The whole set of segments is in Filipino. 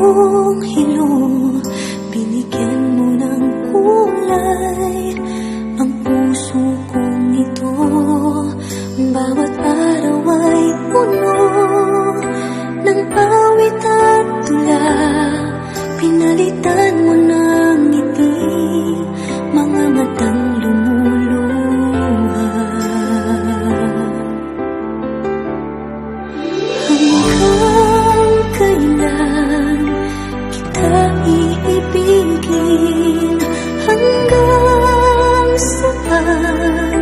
kong hilong, binigyan mo ng kulay ang puso kong ito. Bawat araw ay puno ng awit at tula, pinalitan mo ng ngiti mga matang lumuluha. Hanggang kailan kita iibigin? Hanggang saan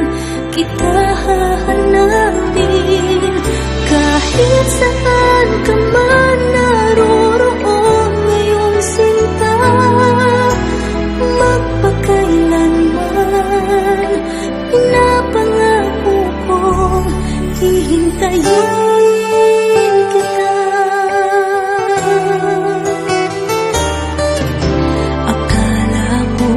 kita hahanapin? Kahit saan ka man naroroon ngayong sinta, magpakailanman pinapangako kong hihintayin kita. Akala ko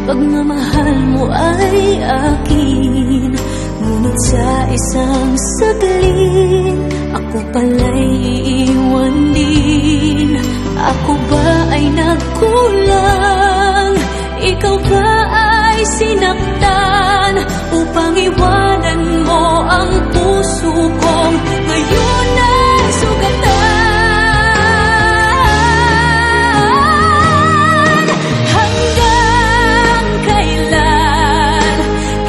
pagmamahal mo ay akin, ngunit sa isang saglit ako pala'y iiwan din. Ako ba ay nagkulang? Ikaw ba ay sinaktan upang iwanan mo ang puso kong ngayon ay sugatan? Hanggang kailan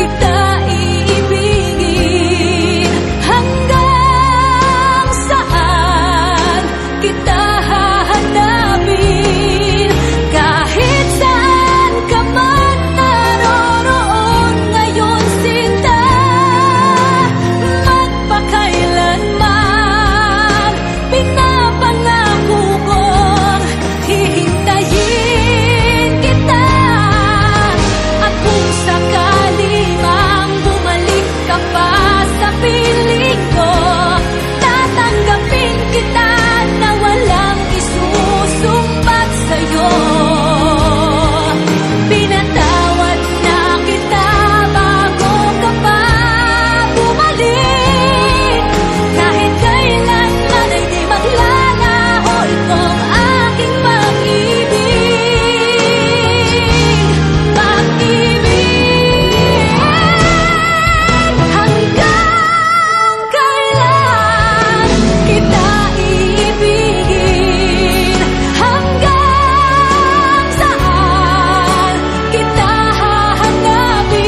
kita iibigin? Hanggang saan kita hahanapin? Kahit saan ka man naroroon ngayon sinta, magpakailanman pinapangako kong hihintayin kita. At kung sakali mang bumalik ka pa sa piling ko, tatanggapin kita na walang isusumbat sa'yo. Pinatawad na kita bago ka pa bumalik. Kahit kailanman ay di maglalaho itong aking pag-ibig. Pag-ibig. Hanggang kailan kita iibigin? Hanggang saan kita hahanapin?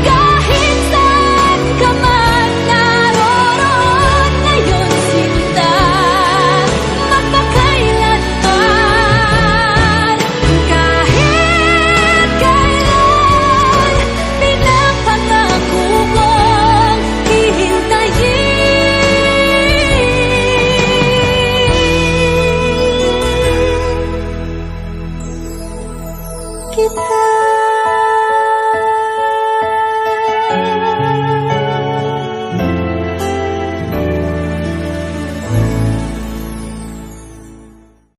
Kahit saan ka man naroroon ngayon sinta, magpakailanman kahit kailan pinapangako kong hihintayin kita.